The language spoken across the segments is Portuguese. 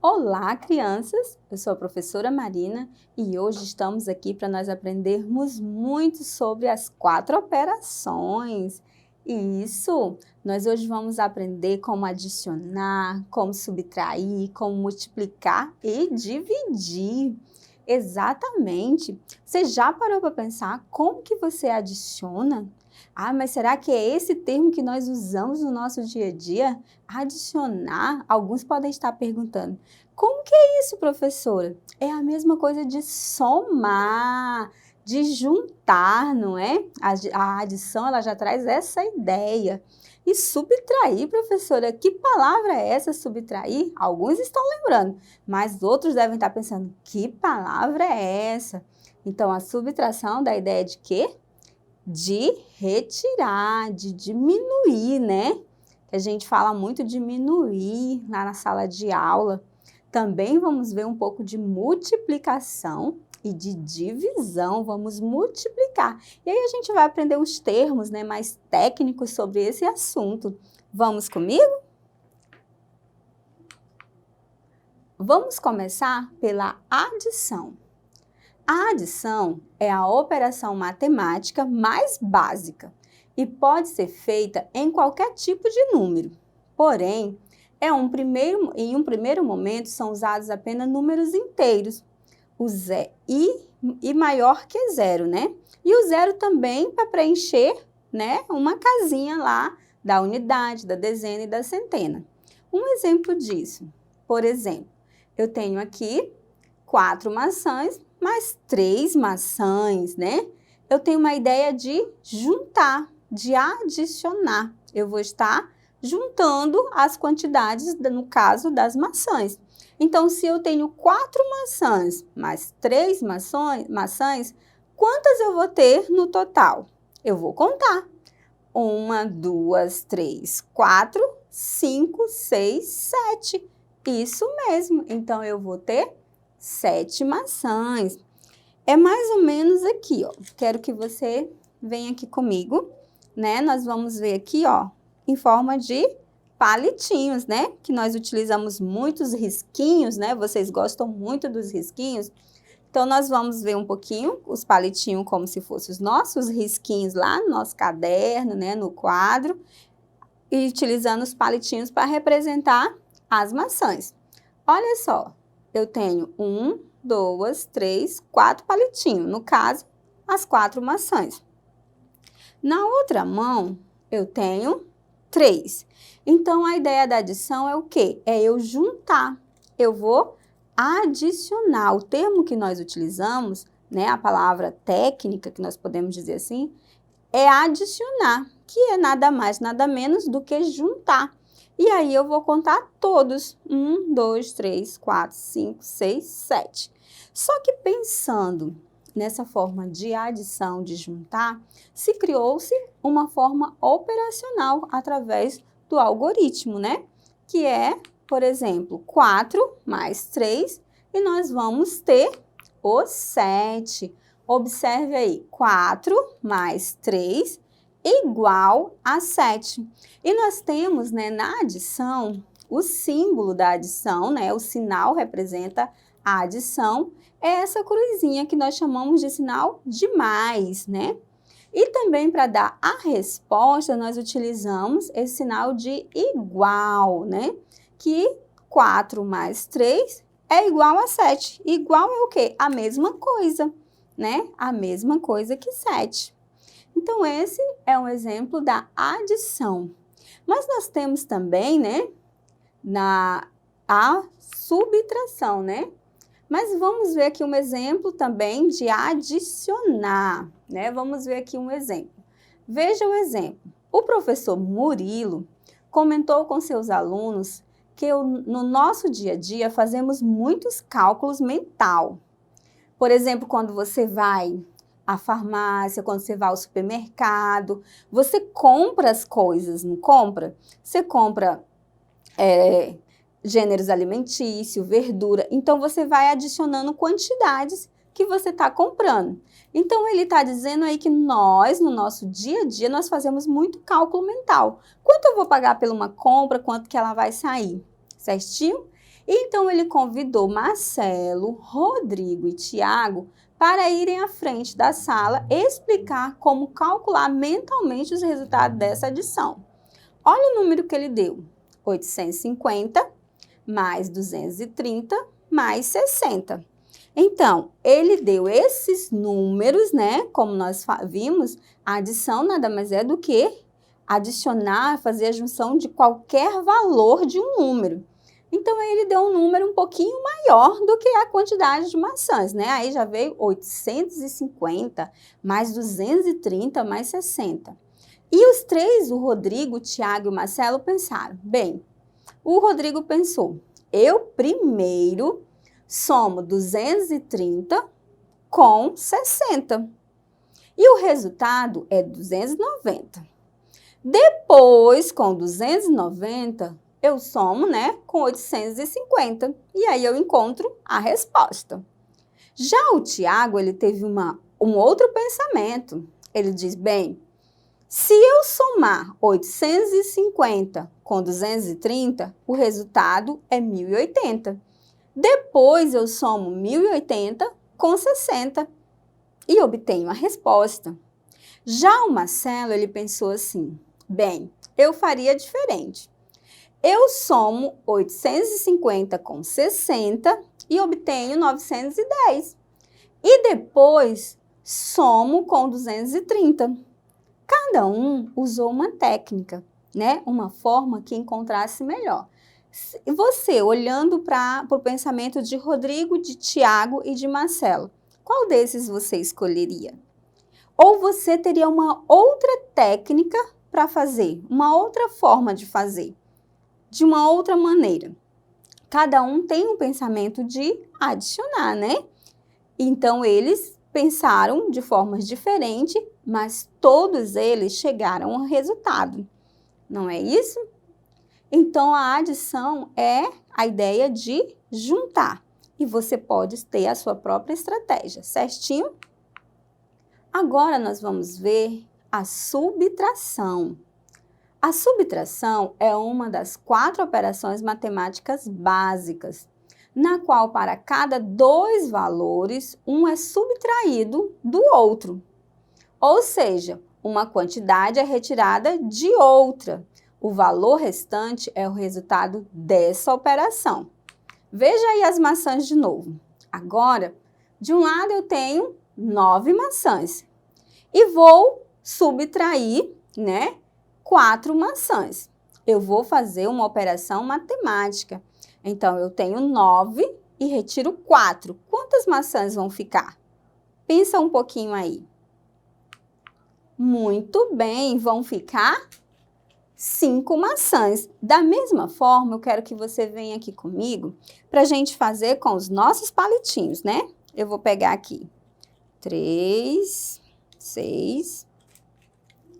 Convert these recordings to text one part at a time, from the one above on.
Olá, crianças! Eu sou a professora Marina e hoje estamos aqui para nós aprendermos muito sobre as 4 operações. Isso! Nós hoje vamos aprender como adicionar, como subtrair, como multiplicar e dividir. Exatamente! Você já parou para pensar como que você adiciona? Ah, mas será que é esse termo que nós usamos no nosso dia a dia? Adicionar? Alguns podem estar perguntando. Como que é isso, professora? É a mesma coisa de somar, de juntar, não é? A adição, ela já traz essa ideia. E subtrair, professora, que palavra é essa, subtrair? Alguns estão lembrando, mas outros devem estar pensando, que palavra é essa? Então, a subtração dá a ideia de quê? De retirar, de diminuir, né? Que a gente fala muito diminuir lá na sala de aula. Também vamos ver um pouco de multiplicação e de divisão, vamos multiplicar. E aí a gente vai aprender uns termos, né, mais técnicos sobre esse assunto. Vamos comigo? Vamos começar pela adição. A adição é a operação matemática mais básica e pode ser feita em qualquer tipo de número. Porém, em um primeiro momento são usados apenas números inteiros, o zero e maior que zero, né? E o zero também para preencher, né, uma casinha lá da unidade, da dezena e da centena. Um exemplo disso, por exemplo, eu tenho aqui 4 maçãs mais 3 maçãs, né? Eu tenho uma ideia de juntar, de adicionar. Eu vou estar juntando as quantidades, no caso das maçãs. Então, se eu tenho 4 maçãs mais 3 maçãs, quantas eu vou ter no total? Eu vou contar. 1, 2, 3, 4, 5, 6, 7. Isso mesmo. Então, eu vou ter 7 maçãs. É mais ou menos aqui, ó. Quero que você venha aqui comigo, né? Nós vamos ver aqui, ó, em forma de palitinhos, né? Que nós utilizamos muitos risquinhos, né? Vocês gostam muito dos risquinhos. Então, nós vamos ver um pouquinho os palitinhos como se fossem os nossos risquinhos lá no nosso caderno, né? No quadro. E utilizando os palitinhos para representar as maçãs. Olha só. Eu tenho 1, 2, 3, 4 palitinhos. No caso, as 4 maçãs. Na outra mão, eu tenho 3. Então, a ideia da adição é o quê? É eu juntar. Eu vou adicionar. O termo que nós utilizamos, né, a palavra técnica, que nós podemos dizer assim, é adicionar, que é nada mais, nada menos do que juntar. E aí, eu vou contar todos. 1, 2, 3, 4, 5, 6, 7. Só que pensando nessa forma de adição, de juntar, se criou-se uma forma operacional através do algoritmo, né? Que é, por exemplo, 4 mais 3 e nós vamos ter o 7. Observe aí, 4 mais 3 igual a 7. E nós temos, né, na adição, o símbolo da adição, né, o sinal representa a adição, é essa cruzinha que nós chamamos de sinal de mais, né? E também para dar a resposta, nós utilizamos esse sinal de igual, né? Que 4 mais 3 é igual a 7. Igual é o quê? A mesma coisa, né? A mesma coisa que 7. Então, esse é um exemplo da adição. Mas nós temos também, né, a subtração, né? Mas vamos ver aqui um exemplo também de adicionar, né? Vamos ver aqui um exemplo. Veja o exemplo. O professor Murilo comentou com seus alunos que no nosso dia a dia fazemos muitos cálculos mental. Por exemplo, quando você vai à farmácia, quando você vai ao supermercado, você compra as coisas, não compra? Você compra gêneros alimentícios, verdura, então você vai adicionando quantidades que você está comprando. Então, ele está dizendo aí que nós, no nosso dia a dia, nós fazemos muito cálculo mental. Quanto eu vou pagar por uma compra, quanto que ela vai sair, certinho? Então, ele convidou Marcelo, Rodrigo e Tiago para irem à frente da sala explicar como calcular mentalmente os resultados dessa adição. Olha o número que ele deu: 850 mais 230 mais 60. Então, ele deu esses números, né? Como nós vimos, a adição nada mais é do que adicionar, fazer a junção de qualquer valor de um número. Então, ele deu um número um pouquinho maior do que a quantidade de maçãs, né? Aí já veio 850 mais 230 mais 60. E os três, o Rodrigo, o Tiago e o Marcelo, pensaram: bem, o Rodrigo pensou, eu primeiro somo 230 com 60. E o resultado é 290. Depois, com 290, eu somo, né, com 850. E aí eu encontro a resposta. Já o Tiago, ele teve um outro pensamento. Ele diz, bem, se eu somar 850 com 230, o resultado é 1080. Depois eu somo 1080 com 60 e obtenho a resposta. Já o Marcelo, ele pensou assim, bem, eu faria diferente. Eu somo 850 com 60 e obtenho 910. E depois somo com 230. Cada um usou uma técnica, né? Uma forma que encontrasse melhor. Você, olhando para o pensamento de Rodrigo, de Tiago e de Marcelo, qual desses você escolheria? Ou você teria uma outra técnica para fazer, uma outra forma de fazer, de uma outra maneira? Cada um tem um pensamento de adicionar, né? Então, eles pensaram de formas diferentes, mas todos eles chegaram ao resultado. Não é isso? Então, a adição é a ideia de juntar. E você pode ter a sua própria estratégia, certinho? Agora, nós vamos ver a subtração. A subtração é uma das 4 operações matemáticas básicas, na qual para cada 2 valores, um é subtraído do outro. Ou seja, uma quantidade é retirada de outra. O valor restante é o resultado dessa operação. Veja aí as maçãs de novo. Agora, de um lado eu tenho 9 maçãs e vou subtrair, né, 4 maçãs. Eu vou fazer uma operação matemática. Então, eu tenho 9 e retiro 4. Quantas maçãs vão ficar? Pensa um pouquinho aí. Muito bem, vão ficar 5 maçãs. Da mesma forma, eu quero que você venha aqui comigo para a gente fazer com os nossos palitinhos, né? Eu vou pegar aqui 3, 6,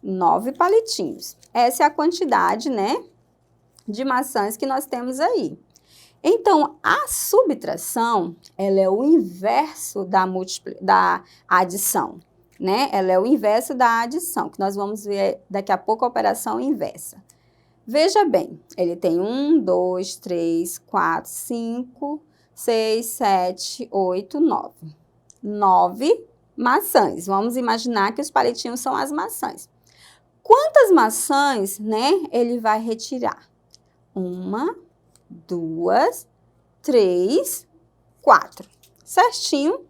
9 palitinhos. Essa é a quantidade, né, de maçãs que nós temos aí. Então, a subtração, ela é o inverso da adição, né? Ela é o inverso da adição, que nós vamos ver daqui a pouco a operação inversa. Veja bem, ele tem 1, 2, 3, 4, 5, 6, 7, 8, 9. 9 maçãs. Vamos imaginar que os palitinhos são as maçãs. Quantas maçãs, né, ele vai retirar? 1, 2, 3, 4. Certinho,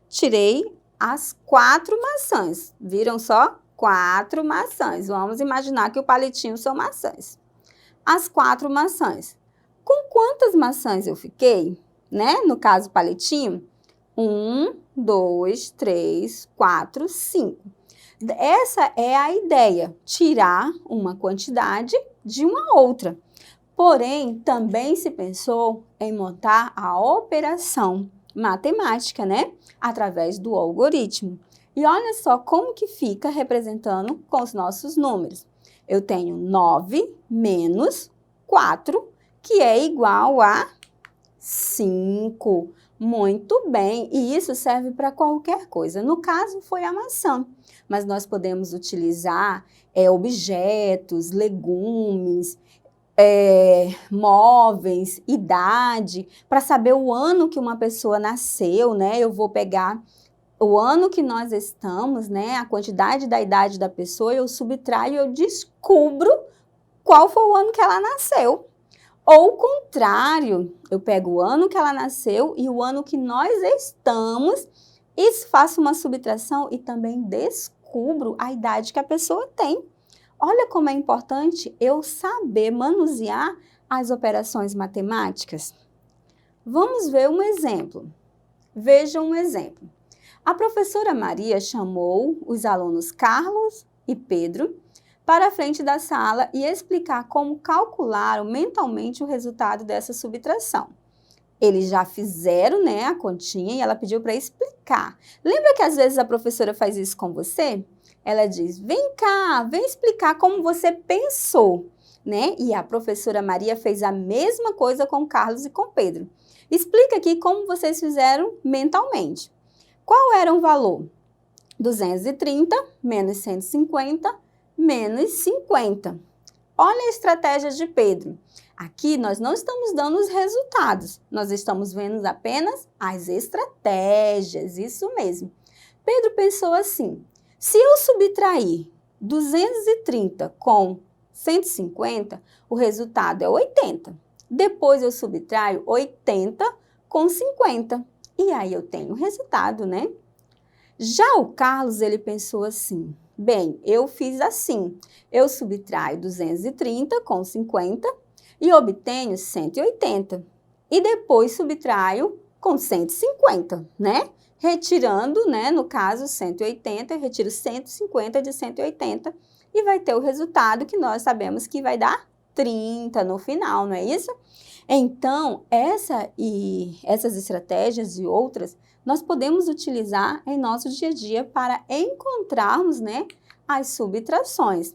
tirei as 4 maçãs. Viram só? 4 maçãs. Vamos imaginar que o palitinho são maçãs. As 4 maçãs. Com quantas maçãs eu fiquei, né? No caso, palitinho, 1, 2, 3, 4, 5. Essa é a ideia, tirar uma quantidade de uma outra. Porém, também se pensou em montar a operação matemática, né? Através do algoritmo. E olha só como que fica representando com os nossos números. Eu tenho 9 menos 4, que é igual a 5. Muito bem, e isso serve para qualquer coisa. No caso, foi a maçã, mas nós podemos utilizar objetos, legumes, móveis, idade, para saber o ano que uma pessoa nasceu, né? Eu vou pegar o ano que nós estamos, né? A quantidade da idade da pessoa, eu subtraio e eu descubro qual foi o ano que ela nasceu. Ou o contrário, eu pego o ano que ela nasceu e o ano que nós estamos e faço uma subtração e também descubro a idade que a pessoa tem. Olha como é importante eu saber manusear as operações matemáticas. Vamos ver um exemplo. Veja um exemplo. A professora Maria chamou os alunos Carlos e Pedro para a frente da sala e explicar como calcularam mentalmente o resultado dessa subtração. Eles já fizeram, né, a continha e ela pediu para explicar. Lembra que às vezes a professora faz isso com você? Ela diz, vem cá, vem explicar como você pensou, né? E a professora Maria fez a mesma coisa com Carlos e com Pedro. Explica aqui como vocês fizeram mentalmente. Qual era o valor? 230 menos 150 menos 50. Olha a estratégia de Pedro. Aqui nós não estamos dando os resultados, nós estamos vendo apenas as estratégias, isso mesmo. Pedro pensou assim, se eu subtrair 230 com 150, o resultado é 80. Depois eu subtraio 80 com 50. E aí eu tenho o resultado, né? Já o Carlos, ele pensou assim, bem, eu fiz assim, eu subtraio 230 com 50 e obtenho 180. E depois subtraio com 150, né? Retirando, né, no caso, 180, eu retiro 150 de 180 e vai ter o resultado que nós sabemos que vai dar 30 no final, não é isso? Então, essas estratégias e outras, nós podemos utilizar em nosso dia a dia para encontrarmos, né, as subtrações.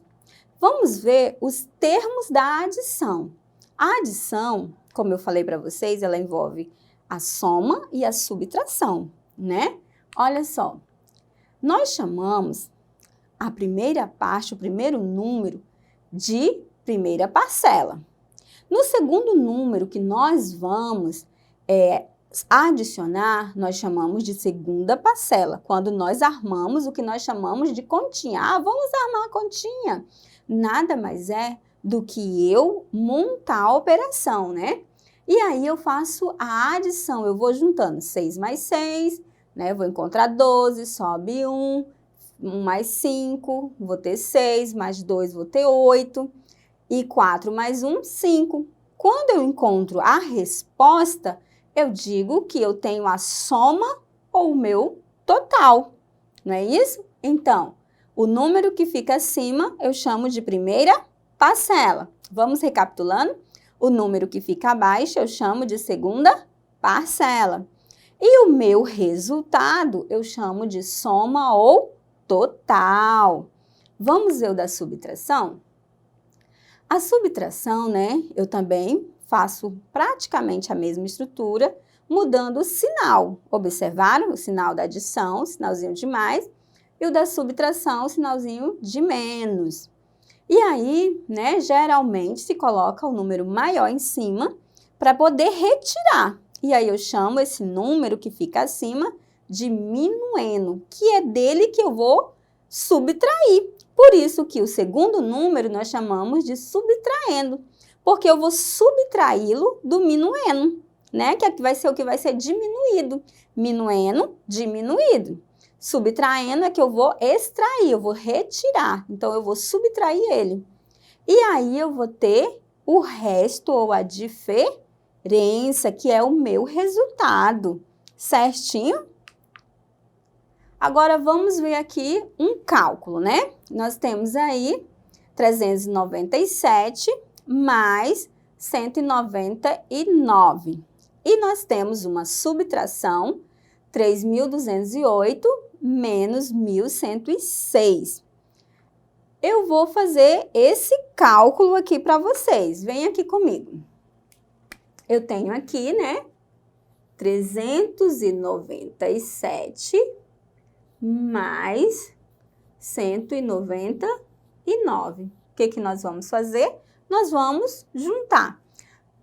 Vamos ver os termos da adição. A adição, como eu falei para vocês, ela envolve a soma e a subtração, né? Olha só, nós chamamos a primeira parte, o primeiro número, de primeira parcela. No segundo número que nós vamos adicionar, nós chamamos de segunda parcela. Quando nós armamos o que nós chamamos de continha. Ah, vamos armar a continha. Nada mais é do que eu montar a operação, né? E aí eu faço a adição, eu vou juntando 6 mais 6, né? Vou encontrar 12, sobe 1 mais 5, vou ter 6, mais 2 vou ter 8, e 4 mais 1, 5. Quando eu encontro a resposta, eu digo que eu tenho a soma ou o meu total, não é isso? Então, o número que fica acima eu chamo de primeira parcela. Vamos recapitulando? O número que fica abaixo eu chamo de segunda parcela. E o meu resultado eu chamo de soma ou total. Vamos ver o da subtração? A subtração, né, eu também faço praticamente a mesma estrutura, mudando o sinal. Observaram o sinal da adição, o sinalzinho de mais, e o da subtração, o sinalzinho de menos. E aí, né, geralmente se coloca o número maior em cima para poder retirar. E aí eu chamo esse número que fica acima de minuendo, que é dele que eu vou subtrair. Por isso que o segundo número nós chamamos de subtraendo, porque eu vou subtraí-lo do minuendo, né? Que vai ser o que vai ser diminuído. Minuendo, diminuído. Subtraindo é que eu vou extrair, eu vou retirar. Então, eu vou subtrair ele. E aí, eu vou ter o resto ou a diferença, que é o meu resultado. Certinho? Agora, vamos ver aqui um cálculo, né? Nós temos aí 397 mais 199. E nós temos uma subtração, 3.208 menos 1.106. Eu vou fazer esse cálculo aqui para vocês. Vem aqui comigo. Eu tenho aqui, né, 397 mais 199. O que nós vamos fazer? nós vamos juntar.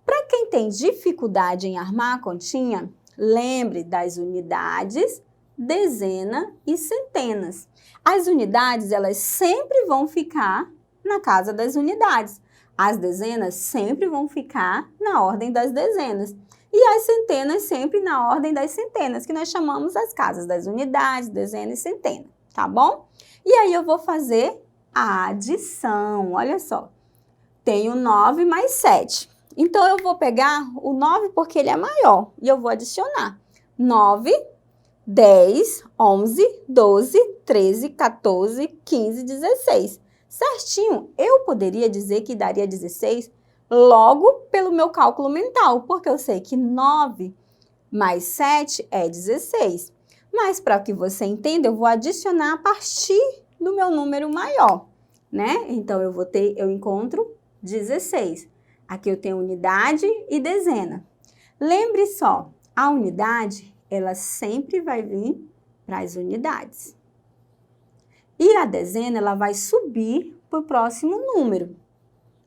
Para quem tem dificuldade em armar a continha, lembre das unidades, dezena e centenas. As unidades, elas sempre vão ficar na casa das unidades. As dezenas sempre vão ficar na ordem das dezenas. E as centenas sempre na ordem das centenas, que nós chamamos as casas das unidades, dezena e centena, tá bom? E aí eu vou fazer a adição, olha só. Tenho 9 mais 7. Então, eu vou pegar o 9 porque ele é maior e eu vou adicionar. 9, 10, 11, 12, 13, 14, 15, 16. Certinho, eu poderia dizer que daria 16 logo pelo meu cálculo mental, porque eu sei que 9 mais 7 é 16. Mas para que você entenda, eu vou adicionar a partir do meu número maior, né? Então, eu encontro 16. Aqui eu tenho unidade e dezena. Lembre só, a unidade, ela sempre vai vir para as unidades. E a dezena, ela vai subir para o próximo número,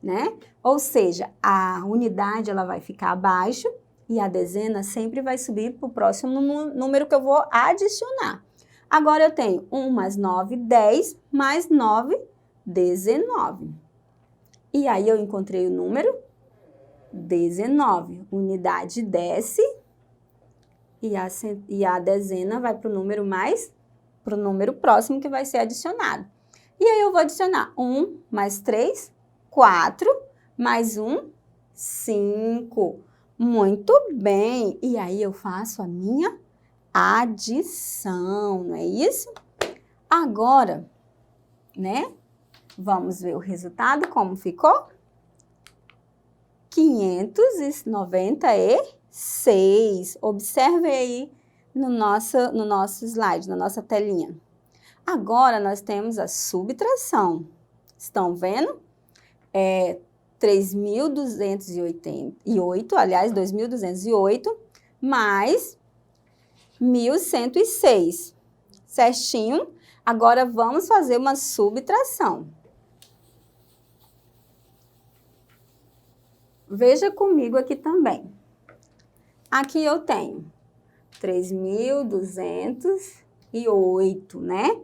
né? Ou seja, a unidade, ela vai ficar abaixo e a dezena sempre vai subir para o próximo número que eu vou adicionar. Agora, eu tenho 1 mais 9, 10, mais 9, 19. E aí, eu encontrei o número 19. Unidade desce e a dezena vai para o número próximo que vai ser adicionado. E aí, eu vou adicionar 1 mais 3, 4, mais 1, 5. Muito bem. E aí, eu faço a minha adição, não é isso? Agora, né? Vamos ver o resultado, como ficou? 596. Observe aí no nosso slide, na nossa telinha. Agora, nós temos a subtração. Estão vendo? 3.288, aliás, 2.208, mais 1.106. Certinho? Agora, vamos fazer uma subtração. Veja comigo aqui também. Aqui eu tenho 3.208, né?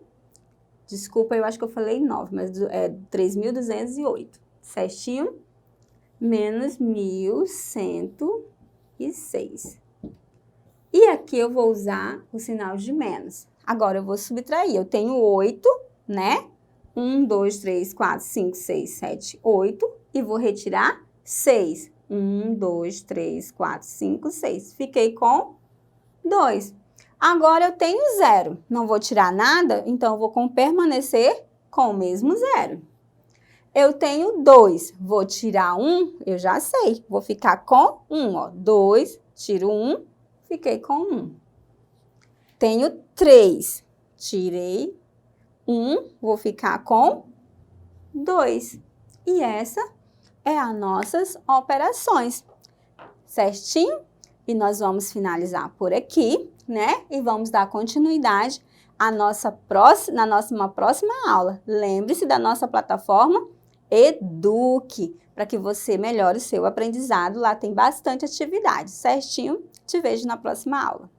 Desculpa, eu acho que eu falei 9, mas é 3.208. Certinho? Menos 1.106. E aqui eu vou usar o sinal de menos. Agora, eu vou subtrair. Eu tenho 8, né? 1, 2, 3, 4, 5, 6, 7, 8. E vou retirar 6. 1, 2, 3, 4, 5, 6. Fiquei com 2. Agora, eu tenho 0. Não vou tirar nada, então, eu vou permanecer com o mesmo 0. Eu tenho 2. Vou tirar 1, eu já sei. Vou ficar com 1, ó. 2, tiro 1, fiquei com 1. Tenho 3. Tirei 1, vou ficar com 2. E essa é as nossas operações, certinho? E nós vamos finalizar por aqui, né? E vamos dar continuidade na nossa próxima aula. Lembre-se da nossa plataforma Eduque, para que você melhore o seu aprendizado. Lá tem bastante atividade, certinho? Te vejo na próxima aula.